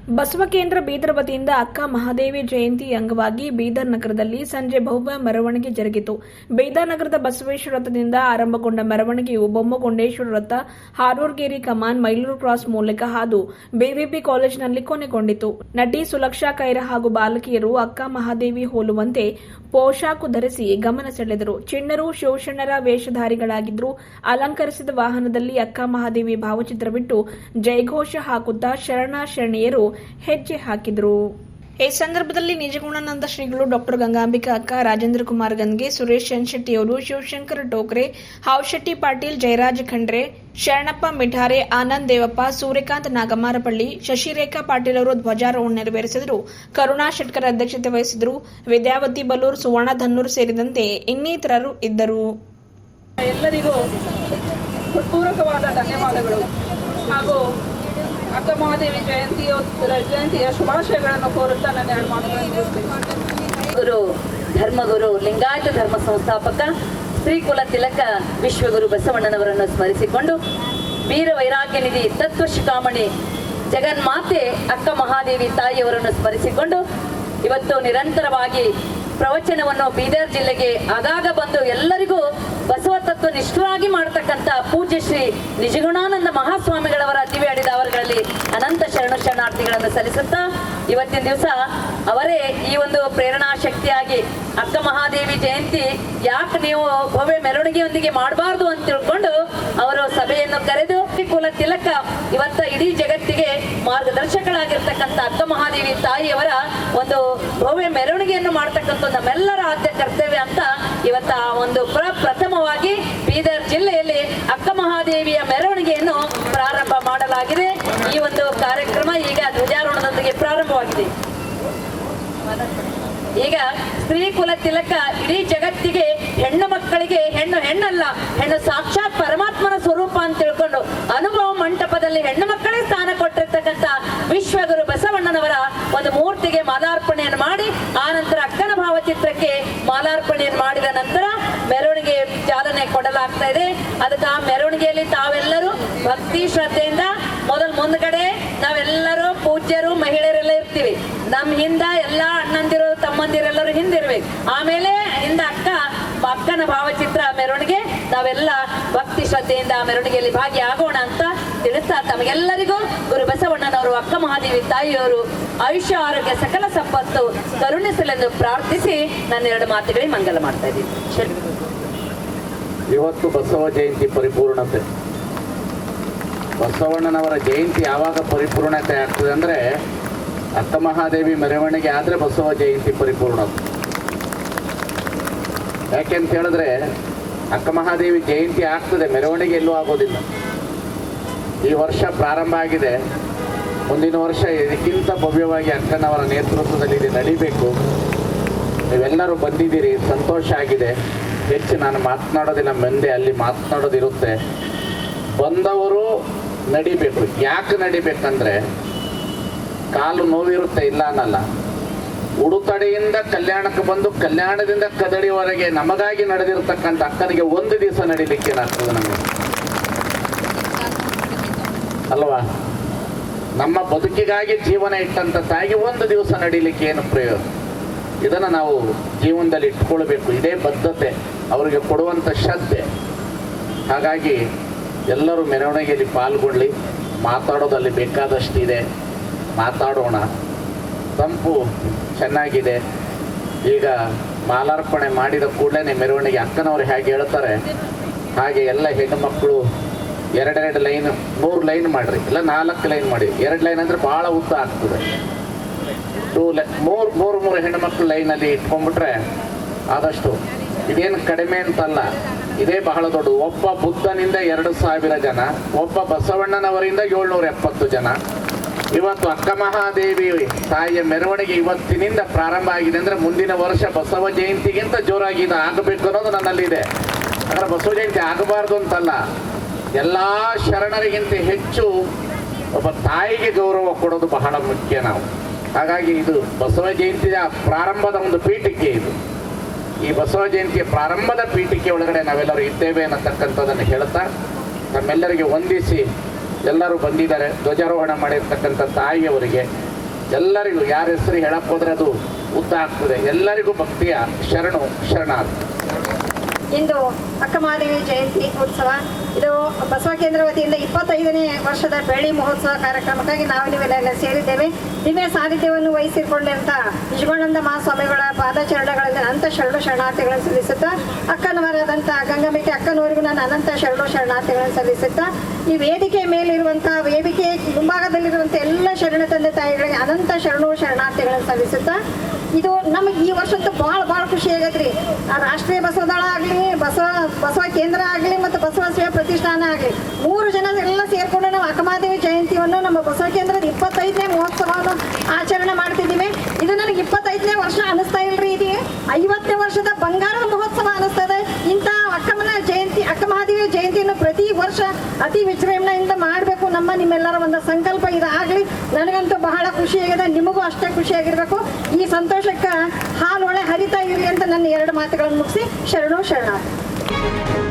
ಬಸವ ಕೇಂದ್ರ ಬೀದರ್ ವತಿಯಿಂದ ಅಕ್ಕ ಮಹಾದೇವಿ ಜಯಂತಿ ಅಂಗವಾಗಿ ಬೀದರ್ ನಗರದಲ್ಲಿ ಸಂಜೆ ಭವ್ಯ ಮೆರವಣಿಗೆ ಜರುಗಿತು. ಬೀದರ್ ನಗರದ ಬಸವೇಶ್ವರ ವೃತ್ತದಿಂದ ಆರಂಭಗೊಂಡ ಮೆರವಣಿಗೆಯು ಬೊಮ್ಮಗೊಂಡೇಶ್ವರ ವೃತ್ತ, ಹಾರೂರ್ಗೇರಿ ಕಮಾನ್, ಮೈಲೂರು ಕ್ರಾಸ್ ಮೂಲಕ ಹಾದು ಬಿವಿಪಿ ಕಾಲೇಜಿನಲ್ಲಿ ಕೊನೆಗೊಂಡಿತು. ನಟಿ ಸುಲಕ್ಷಾ ಕೈರ ಹಾಗೂ ಬಾಲಕಿಯರು ಅಕ್ಕ ಮಹಾದೇವಿ ಹೋಲುವಂತೆ ಪೋಷಾಕು ಧರಿಸಿ ಗಮನ ಸೆಳೆದರು. ಚಿಣ್ಣರು ಶಿವಶಣ್ಣರ ವೇಷಧಾರಿಗಳಾಗಿದ್ದರು. ಅಲಂಕರಿಸಿದ ವಾಹನದಲ್ಲಿ ಅಕ್ಕ ಮಹಾದೇವಿ ಭಾವಚಿತ್ರವಿಟ್ಟು ಜಯಘೋಷ ಹಾಕುತ್ತಾ ಶರಣ ಶರಣೆಯರು ಹೆಜ್ಜೆ ಹಾಕಿದರು. ಈ ಸಂದರ್ಭದಲ್ಲಿ ನಿಜಗುಣಾನಂದ ಶ್ರೀಗಳು, ಡಾಕ್ಟರ್ ಗಂಗಾಂಬಿಕಾ ಅಕ್ಕ, ರಾಜೇಂದ್ರ ಕುಮಾರ್ ಗನ್ಗೆ, ಸುರೇಶ್ ಶೆಟ್ಟಿಯವರು, ಶಿವಶಂಕರ ಟೋಕ್ರೆ, ಹಾವಶೆಟ್ಟಿ ಪಾಟೀಲ್, ಜಯರಾಜ್ ಖಂಡ್ರೆ, ಶರಣಪ್ಪ ಮಿಠಾರೆ, ಆನಂದ್ ದೇವಪ್ಪ, ಸೂರ್ಯಕಾಂತ್ ನಾಗಮಾರಪಳ್ಳಿ, ಶಶಿರೇಖಾ ಪಾಟೀಲ್ ಅವರು ಧ್ವಜಾರೋಹಣ ನೆರವೇರಿಸಿದರು. ಕರುಣಾ ಶೆಟ್ಕರ್ ಅಧ್ಯಕ್ಷತೆ ವಹಿಸಿದರು. ವಿದ್ಯಾವತಿ ಬಲೂರ್, ಸುವರ್ಣ ಧನ್ನೂರ್ ಸೇರಿದಂತೆ ಇನ್ನಿತರರು ಇದ್ದರು. ಎಲ್ಲರಿಗೂ ಹೃತ್ಪೂರ್ವಕವಾದ ಧನ್ಯವಾದಗಳು ಹಾಗೂ ಅಕ್ಕ ಮಹಾದೇವಿ ಜಯಂತಿಯ ಶುಭಾಶಯಗಳನ್ನು ಕೋರುತ್ತಾ ನನ್ನ ಎರಡು ಮಾತುಗಳನ್ನು ಗುರು ಧರ್ಮಗುರು ಲಿಂಗಾಯತ ಧರ್ಮ ಸಂಸ್ಥಾಪಕ ಶ್ರೀಕುಲ ತಿಲಕ ವಿಶ್ವಗುರು ಬಸವಣ್ಣನವರನ್ನು ಸ್ಮರಿಸಿಕೊಂಡು ವೀರ ವೈರಾಗ್ಯ ನಿಧಿ ತತ್ವ ಶಿಖಾಮಣಿ ಜಗನ್ಮಾತೆ ಅಕ್ಕ ಮಹಾದೇವಿ ತಾಯಿಯವರನ್ನು ಸ್ಮರಿಸಿಕೊಂಡು ಇವತ್ತು ನಿರಂತರವಾಗಿ ಪ್ರವಚನವನ್ನು ಬೀದರ್ ಜಿಲ್ಲೆಗೆ ಆಗಾಗ ಬಂದು ಎಲ್ಲರಿಗೂ ಬಸವ ತತ್ವ ನಿಷ್ಠರಾಗಿ ಮಾಡತಕ್ಕಂಥ ಪೂಜ್ಯ ಶ್ರೀ ನಿಜಗುಣಾನಂದ ಮಹಾಸ್ವಾಮಿಗಳವರ ದಿವ್ಯ ಅಡಿದಾವರಗಳಲ್ಲಿ ಅನಂತ ಶರಣಾರ್ಥಿಗಳನ್ನು ಸಲ್ಲಿಸುತ್ತಾ ಇವತ್ತಿನ ದಿವಸ ಅವರೇ ಈ ಒಂದು ಪ್ರೇರಣಾ ಶಕ್ತಿಯಾಗಿ ಅಕ್ಕ ಮಹಾದೇವಿ ಜಯಂತಿ ಯಾಕೆ ನೀವು ಭವ್ಯ ಮೆರವಣಿಗೆಯೊಂದಿಗೆ ಮಾಡಬಾರ್ದು ಅಂತ ತಿಳ್ಕೊಂಡು ಅವರು ಸಭೆಯನ್ನು ಕರೆದು ಕುಲ ತಿಲಕ ಇವತ್ತ ಇಡೀ ಜಗತ್ತಿಗೆ ಮಾರ್ಗದರ್ಶಕರಾಗಿರ್ತಕ್ಕಂಥ ಅಕ್ಕ ಮಹಾದೇವಿ ತಾಯಿಯವರ ಒಂದು ಭವ್ಯ ಮೆರವಣಿಗೆಯನ್ನು ಮಾಡತಕ್ಕಂಥ ನಮ್ಮೆಲ್ಲರ ಆದ್ಯ ಕರ್ತವ್ಯ ಅಂತ ಇವತ್ತ ಒಂದು ಪ್ರಥಮವಾಗಿ ಬೀದರ್ ಜಿಲ್ಲೆಯಲ್ಲಿ ಅಕ್ಕ ಮಹಾದೇವಿಯ ಮೆರವಣಿಗೆಯನ್ನು ಪ್ರಾರಂಭ ಮಾಡಲಾಗಿದೆ. ಈ ಒಂದು ಕಾರ್ಯಕ್ರಮ ಈಗ ಧ್ವಜಾರೋಹಣದೊಂದಿಗೆ ಪ್ರಾರಂಭವಾಗಿದೆ. ಈಗ ಸ್ತ್ರೀ ಕುಲ ತಿಲಕ ಇಡೀ ಜಗತ್ತಿಗೆ ಹೆಣ್ಣು ಮಕ್ಕಳಿಗೆ ಹೆಣ್ಣು ಹೆಣ್ಣಲ್ಲ, ಹೆಣ್ಣು ಸಾಕ್ಷಾತ್ ಪರಮಾತ್ಮನ ಸ್ವರೂಪ ಅಂತ ತಿಳ್ಕೊಂಡು ಅನುಭವ ಮಂಟಪದಲ್ಲಿ ಹೆಣ್ಣು ಮಕ್ಕಳೇ ಸ್ಥಾನ ಕೊಟ್ಟಿರ್ತಕ್ಕಂಥ ವಿಶ್ವಗುರು ಬಸವಣ್ಣನವರ ಒಂದು ಮೂರ್ತಿಗೆ ಮಾಲಾರ್ಪಣೆಯನ್ನು ಮಾಡಿ ಆ ನಂತರ ಅಕ್ಕನ ಭಾವಚಿತ್ರಕ್ಕೆ ಮಾಲಾರ್ಪಣೆಯನ್ನು ಮಾಡಿದ ನಂತರ ಮೆರವಣಿಗೆ ಚಾಲನೆ ಕೊಡಲಾಗ್ತಾ ಇದೆ. ಅದಕ್ಕೆ ಆ ಮೆರವಣಿಗೆಯಲ್ಲಿ ತಾವೆಲ್ಲರೂ ಭಕ್ತಿ ಶ್ರದ್ಧೆಯಿಂದ ಮುಂದ್ಗಡೆ ನಾವೆಲ್ಲರೂ ಪೂಜ್ಯರು ಮಹಿಳೆಯರೆಲ್ಲ ಇರ್ತೀವಿ. ನಮ್ ಹಿಂದ ಎಲ್ಲಾ ಅಣ್ಣಂದಿರು ತಮ್ಮಂದಿರೆಲ್ಲರೂ ಹಿಂದಿರ್ಬೇಕು. ಆಮೇಲೆ ಹಿಂದ ಅಕ್ಕನ ಭಾವಚಿತ್ರ ಮೆರವಣಿಗೆ ನಾವೆಲ್ಲ ಭಕ್ತಿ ಶ್ರದ್ಧೆಯಿಂದ ಮೆರವಣಿಗೆಯಲ್ಲಿ ಭಾಗಿಯಾಗೋಣ ಅಂತ ತಿಳಿಸ್ತಾ ತಮಗೆಲ್ಲರಿಗೂ ಗುರು ಬಸವಣ್ಣನವರು ಅಕ್ಕ ಮಹಾದೇವಿ ತಾಯಿಯವರು ಆಯುಷ್ಯ ಆರೋಗ್ಯ ಸಕಲ ಸಂಪತ್ತು ಕರುಣಿಸಲೆಂದು ಪ್ರಾರ್ಥಿಸಿ ನನ್ನ ಎರಡು ಮಾತುಗಳಿಗೆ ಮಂಗಲ ಮಾಡ್ತಾ ಇದ್ದೀನಿ. ಇವತ್ತು ಬಸವ ಜಯಂತಿ ಪರಿಪೂರ್ಣತೆ. ಬಸವಣ್ಣನವರ ಜಯಂತಿ ಯಾವಾಗ ಪರಿಪೂರ್ಣತೆ ಆಗ್ತದೆ ಅಂದರೆ ಅಕ್ಕ ಮಹಾದೇವಿ ಮೆರವಣಿಗೆ ಆದರೆ ಬಸವ ಜಯಂತಿ ಪರಿಪೂರ್ಣತೆ. ಯಾಕೆಂತ ಹೇಳಿದ್ರೆ ಅಕ್ಕ ಮಹಾದೇವಿ ಜಯಂತಿ ಆಗ್ತದೆ, ಮೆರವಣಿಗೆ ಎಲ್ಲೂ ಆಗೋದಿಲ್ಲ. ಈ ವರ್ಷ ಪ್ರಾರಂಭ ಆಗಿದೆ, ಮುಂದಿನ ವರ್ಷ ಇದಕ್ಕಿಂತ ಭವ್ಯವಾಗಿ ಅಕ್ಕನವರ ನೇತೃತ್ವದಲ್ಲಿ ಇದು ನಡೀಬೇಕು. ನೀವೆಲ್ಲರೂ ಬಂದಿದ್ದೀರಿ, ಸಂತೋಷ ಆಗಿದೆ. ಹೆಚ್ಚು ನಾನು ಮಾತನಾಡೋದಿಲ್ಲ, ಮುಂದೆ ಅಲ್ಲಿ ಮಾತನಾಡೋದಿರುತ್ತೆ. ಬಂದವರು ನಡಿಬೇಕು. ಯಾಕೆ ನಡಿಬೇಕಂದ್ರೆ ಕಾಲು ನೋವಿರುತ್ತೆ, ಇಲ್ಲ ಅನ್ನಲ್ಲ. ಉಡುತಡೆಯಿಂದ ಕಲ್ಯಾಣಕ್ಕೆ ಬಂದು ಕಲ್ಯಾಣದಿಂದ ಕದಡಿವರೆಗೆ ನಮಗಾಗಿ ನಡೆದಿರ್ತಕ್ಕಂಥ ಅಕ್ಕನಿಗೆ ಒಂದು ದಿವಸ ನಡಿಲಿಕ್ಕೆ ಏನಾಗ್ತದೆ ನಮಗೆ ಅಲ್ವಾ? ನಮ್ಮ ಬದುಕಿಗಾಗಿ ಜೀವನ ಇಟ್ಟಂತ ತಾಯಿಗೆ ಒಂದು ದಿವಸ ನಡಿಲಿಕ್ಕೆ ಏನು ಪ್ರಯೋಜನ? ಇದನ್ನು ನಾವು ಜೀವನದಲ್ಲಿ ಇಟ್ಕೊಳ್ಬೇಕು. ಇದೇ ಬದ್ಧತೆ, ಅವರಿಗೆ ಕೊಡುವಂಥ ಶ್ರದ್ಧೆ. ಹಾಗಾಗಿ ಎಲ್ಲರೂ ಮೆರವಣಿಗೆಯಲ್ಲಿ ಪಾಲ್ಗೊಳ್ಳಿ. ಮಾತಾಡೋದಲ್ಲಿ ಬೇಕಾದಷ್ಟಿದೆ, ಮಾತಾಡೋಣ. ತಂಪು ಚೆನ್ನಾಗಿದೆ. ಈಗ ಮಾಲಾರ್ಪಣೆ ಮಾಡಿದ ಕೂಡಲೇ ಮೆರವಣಿಗೆ ಅಕ್ಕನವರು ಹೇಗೆ ಹೇಳ್ತಾರೆ ಹಾಗೆ ಎಲ್ಲ ಹೆಣ್ಣು ಮಕ್ಕಳು 2 ಲೈನ್ 3 ಲೈನ್ ಮಾಡಿರಿ, ಇಲ್ಲ 4 ಲೈನ್ ಮಾಡಿ. 2 ಲೈನ್ ಅಂದರೆ ಭಾಳ ಉದ್ದ ಆಗ್ತದೆ. 3 ಹೆಣ್ಣುಮಕ್ಳು ಲೈನಲ್ಲಿ ಇಟ್ಕೊಂಡ್ಬಿಟ್ರೆ ಆದಷ್ಟು. ಇದೇನು ಕಡಿಮೆ ಅಂತಲ್ಲ, ಇದೇ ಬಹಳ ದೊಡ್ಡ. ಒಬ್ಬ ಬುದ್ಧನಿಂದ 2000 ಜನ, ಒಬ್ಬ ಬಸವಣ್ಣನವರಿಂದ 770 ಜನ. ಇವತ್ತು ಅಕ್ಕ ಮಹಾದೇವಿ ತಾಯಿಯ ಮೆರವಣಿಗೆ ಇವತ್ತಿನಿಂದ ಪ್ರಾರಂಭ ಆಗಿದೆ ಅಂದರೆ ಮುಂದಿನ ವರ್ಷ ಬಸವ ಜಯಂತಿಗಿಂತ ಜೋರಾಗಿ ಇದು ಆಗಬೇಕು ಅನ್ನೋದು ನನ್ನಲ್ಲಿದೆ. ಅಂದರೆ ಬಸವ ಜಯಂತಿ ಆಗಬಾರ್ದು ಅಂತಲ್ಲ, ಎಲ್ಲ ಶರಣರಿಗಿಂತ ಹೆಚ್ಚು ಒಬ್ಬ ತಾಯಿಗೆ ಗೌರವ ಕೊಡೋದು ಬಹಳ ಮುಖ್ಯ ನಾವು. ಹಾಗಾಗಿ ಇದು ಬಸವ ಜಯಂತಿಯ ಪ್ರಾರಂಭದ ಒಂದು ಪೀಠಿಕೆ. ಇದು ಈ ಬಸವ ಜಯಂತಿಯ ಪ್ರಾರಂಭದ ಪೀಠಿಕೆ ಒಳಗಡೆ ನಾವೆಲ್ಲರೂ ಇದ್ದೇವೆ ಅನ್ನತಕ್ಕಂಥದ್ದನ್ನು ಹೇಳ್ತಾ ನಮ್ಮೆಲ್ಲರಿಗೆ ವಂದಿಸಿ ಎಲ್ಲರೂ ಬಂದಿದ್ದಾರೆ. ಧ್ವಜಾರೋಹಣ ಮಾಡಿರ್ತಕ್ಕಂಥ ತಾಯಿಯವರಿಗೆ ಎಲ್ಲರಿಗೂ ಯಾರ ಹೆಸರು ಹೇಳಕ್ ಹೋದ್ರೆ ಅದು ಉದ್ದ ಆಗ್ತದೆ. ಎಲ್ಲರಿಗೂ ಭಕ್ತಿಯ ಶರಣು ಶರಣಾರ್ಥಿ. ಇಂದು ಅಕ್ಕಮಹಾದೇವಿ ಜಯಂತಿ ಉತ್ಸವ ಇದು ಬಸವ ಕೇಂದ್ರ ವತಿಯಿಂದ 25ನೇ ವರ್ಷದ ಬೆಳ್ಳಿ ಮಹೋತ್ಸವ ಕಾರ್ಯಕ್ರಮಕ್ಕಾಗಿ ನಾವು ನೀವೆಲ್ಲ ಸೇರಿದ್ದೇವೆ. ದಿವ್ಯ ಸಾನ್ನಿಧ್ಯವನ್ನು ವಹಿಸಿಕೊಂಡಂಥ ನಿಜಮಾನಂದ ಮಹಾಸ್ವಾಮಿಗಳ ಪಾದಚರಣಗಳಲ್ಲಿ ಅನಂತ ಶರಣು ಶರಣಾರ್ಥಿಗಳನ್ನು ಸಲ್ಲಿಸುತ್ತಾ, ಅಕ್ಕನವರಾದಂಥ ಗಂಗಮಿಕೆ ಅಕ್ಕನವರಿಗೂ ನಾನು ಅನಂತ ಶರಣು ಶರಣಾರ್ಥಿಗಳನ್ನು ಸಲ್ಲಿಸುತ್ತಾ, ಈ ವೇದಿಕೆ ಮೇಲಿರುವಂಥ ವೇದಿಕೆ ಮುಂಭಾಗದಲ್ಲಿರುವಂಥ ಎಲ್ಲ ಶರಣ ತಂದೆ ತಾಯಿಗಳಿಗೆ ಅನಂತ ಶರಣು ಶರಣಾರ್ಥಿಗಳನ್ನು ಸಲ್ಲಿಸುತ್ತಾ, ಇದು ನಮಗೆ ಈ ವರ್ಷ ಅಂತೂ ಭಾಳ ಖುಷಿ ಆಗೈತ್ರಿ. ರಾಷ್ಟ್ರೀಯ ಬಸವದಳ ಆಗಲಿ, ಬಸವ ಕೇಂದ್ರ ಆಗಲಿ ಮತ್ತು ಬಸವ ಸೇವಾ ಪ್ರತಿಷ್ಠಾನ ಆಗಲಿ 3 ಜನ ಎಲ್ಲ ಸೇರಿಕೊಂಡು ನಾವು ಅಕ್ಕಮಹಾದೇವಿ ಜಯಂತಿಯನ್ನು ನಮ್ಮ ಬಸವ ಕೇಂದ್ರದ 25ನೇ ಮಹೋತ್ಸವವನ್ನು ಆಚರಣೆ ಮಾಡ್ತಿದ್ದೀವಿ. ಇದು ನನಗೆ 25ನೇ ವರ್ಷ ಅನಿಸ್ತಾ ಇಲ್ರಿ, ಇದು 50ನೇ ವರ್ಷದ ಬಂಗಾರದ ಮಹೋತ್ಸವ ಅನಿಸ್ತದೆ. ಇಂಥ ಅಕ್ಕಮಹಾದೇವಿ ಜಯಂತಿಯನ್ನು ಪ್ರತಿ ವರ್ಷ ಅತಿ ವಿಜೃಂಭಣೆಯಿಂದ ಮಾಡಬೇಕು. ನಿಮ್ಮೆಲ್ಲರ ಒಂದು ಸಂಕಲ್ಪ ಇದಾಗಲಿ. ನನಗಂತೂ ಬಹಳ ಖುಷಿಯಾಗಿದೆ, ನಿಮಗೂ ಅಷ್ಟೇ ಖುಷಿಯಾಗಿರ್ಬೇಕು. ಈ ಸಂತೋಷಕ್ಕೆ ಹಾಲು ಒಳ್ಳೆ ಹರಿತಾ ಇರಿ ಅಂತ ನನ್ನ 2 ಮಾತುಗಳನ್ನು ಮುಗಿಸಿ ಶರಣು ಶರಣಾರ್ಥಿ.